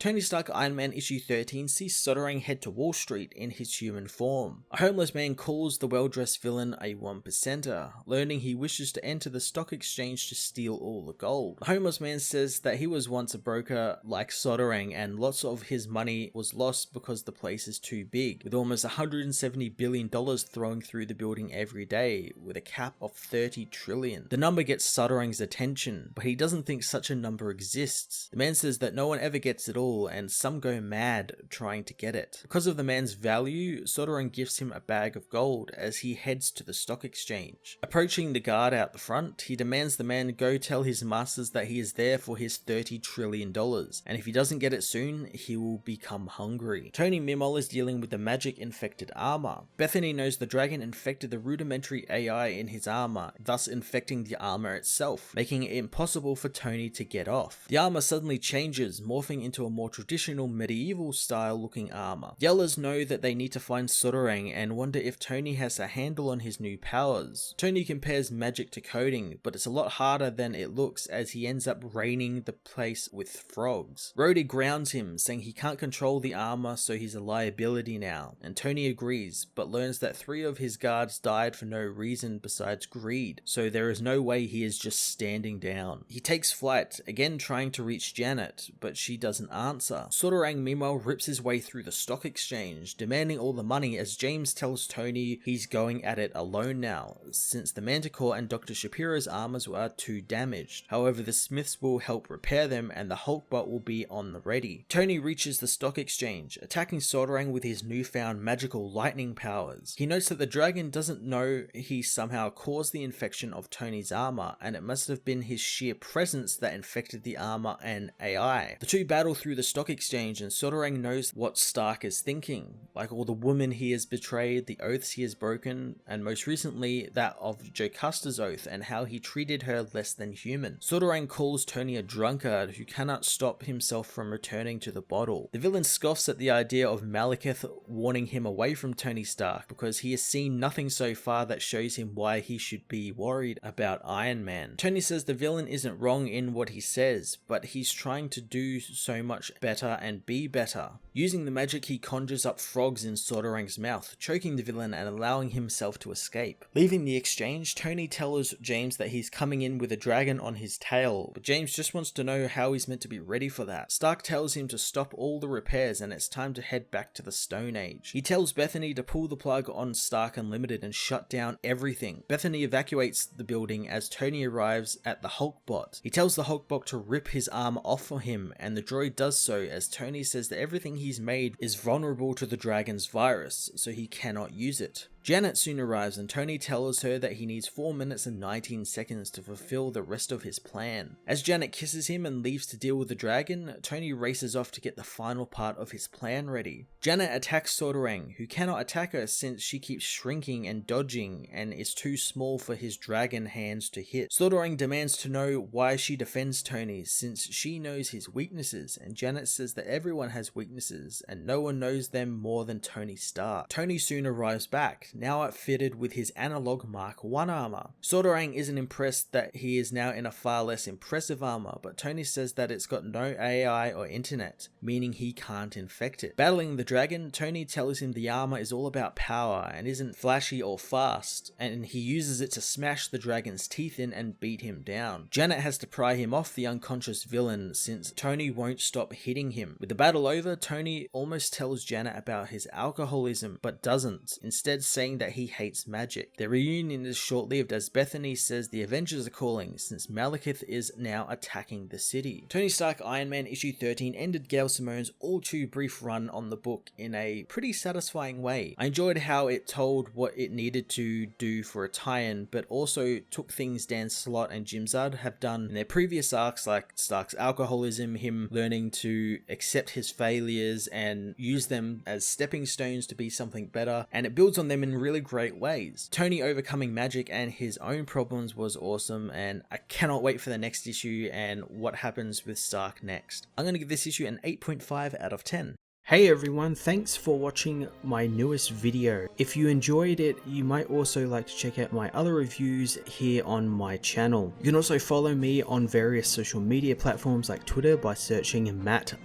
Tony Stark Iron Man issue 13 sees Sadurang head to Wall Street in his human form. A homeless man calls the well-dressed villain a 1%er, learning he wishes to enter the stock exchange to steal all the gold. The homeless man says that he was once a broker like Sadurang and lots of his money was lost because the place is too big, with almost $170 billion thrown through the building every day, with a cap of 30 trillion. The number gets Sadurang's attention, but he doesn't think such a number exists. The man says that no one ever gets it all, and some go mad trying to get it. Because of the man's value, Sadurang gives him a bag of gold as he heads to the stock exchange. Approaching the guard out the front, he demands the man go tell his masters that he is there for his $30 trillion, and if he doesn't get it soon, he will become hungry. Tony meanwhile is dealing with the magic infected armor. Bethany knows the dragon infected the rudimentary AI in his armor, thus infecting the armor itself, making it impossible for Tony to get off. The armor suddenly changes, morphing into a more traditional medieval style looking armor. The others know that they need to find Sadurang and wonder if Tony has a handle on his new powers. Tony compares magic to coding, but it's a lot harder than it looks as he ends up raining the place with frogs. Rhodey grounds him, saying he can't control the armor so he's a liability now, and Tony agrees, but learns that 3 of his guards died for no reason besides greed, so there is no way he is just standing down. He takes flight, again trying to reach Janet, but she doesn't answer. Sadurang meanwhile rips his way through the stock exchange, demanding all the money as James tells Tony he's going at it alone now, since the Manticore and Dr. Shapiro's armors are too damaged. However, the Smiths will help repair them and the Hulkbot will be on the ready. Tony reaches the stock exchange, attacking Sadurang with his newfound magical lightning powers. He notes that the dragon doesn't know he somehow caused the infection of Tony's armor, and it must have been his sheer presence that infected the armor and AI. The two battle through the stock exchange and Sadurang knows what Stark is thinking, like all the women he has betrayed, the oaths he has broken, and most recently that of Jocasta's oath and how he treated her less than human. Sadurang calls Tony a drunkard who cannot stop himself from returning to the bottle. The villain scoffs at the idea of Malekith warning him away from Tony Stark because he has seen nothing so far that shows him why he should be worried about Iron Man. Tony says the villain isn't wrong in what he says, but he's trying to do so much better and be better. Using the magic, he conjures up frogs in Sadurang's mouth, choking the villain and allowing himself to escape. Leaving the exchange, Tony tells James that he's coming in with a dragon on his tail, but James just wants to know how he's meant to be ready for that. Stark tells him to stop all the repairs and it's time to head back to the Stone Age. He tells Bethany to pull the plug on Stark Unlimited and shut down everything. Bethany evacuates the building as Tony arrives at the Hulkbot. He tells the Hulkbot to rip his arm off for him, and the droid does so as Tony says that everything he's made is vulnerable to the dragon's virus, so he cannot use it. Janet soon arrives and Tony tells her that he needs 4 minutes and 19 seconds to fulfill the rest of his plan. As Janet kisses him and leaves to deal with the dragon, Tony races off to get the final part of his plan ready. Janet attacks Sadurang, who cannot attack her since she keeps shrinking and dodging and is too small for his dragon hands to hit. Sadurang demands to know why she defends Tony since she knows his weaknesses, and Janet says that everyone has weaknesses and no one knows them more than Tony Stark. Tony soon arrives back, now outfitted with his analog Mark I armor. Sadurang isn't impressed that he is now in a far less impressive armor, but Tony says that it's got no AI or internet, meaning he can't infect it. Battling the dragon, Tony tells him the armor is all about power and isn't flashy or fast, and he uses it to smash the dragon's teeth in and beat him down. Janet has to pry him off the unconscious villain since Tony won't stop hitting him. With the battle over, Tony almost tells Janet about his alcoholism, but doesn't, instead saying that he hates magic. Their reunion is short-lived as Bethany says the Avengers are calling since Malekith is now attacking the city. Tony Stark Iron Man issue 13 ended Gail Simone's all too brief run on the book in a pretty satisfying way. I enjoyed how it told what it needed to do for a tie-in, but also took things Dan Slott and Jim Zud have done in their previous arcs, like Stark's alcoholism, him learning to accept his failures and use them as stepping stones to be something better, and it builds on them in really great ways. Tony overcoming magic and his own problems was awesome, and I cannot wait for the next issue and what happens with Stark next. I'm going to give this issue an 8.5 out of 10. Hey everyone, thanks for watching my newest video. If you enjoyed it, you might also like to check out my other reviews here on my channel. You can also follow me on various social media platforms like Twitter by searching Matt_FOS,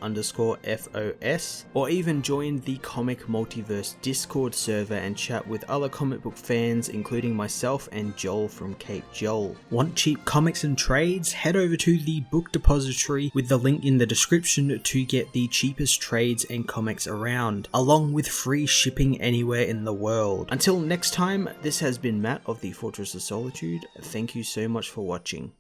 or even join the Comic Multiverse Discord server and chat with other comic book fans, including myself and Joel from Cape Joel. Want cheap comics and trades? Head over to the book depository with the link in the description to get the cheapest trades and comics around, along with free shipping anywhere in the world. Until next time, this has been Matt of the Fortress of Solitude. Thank you so much for watching.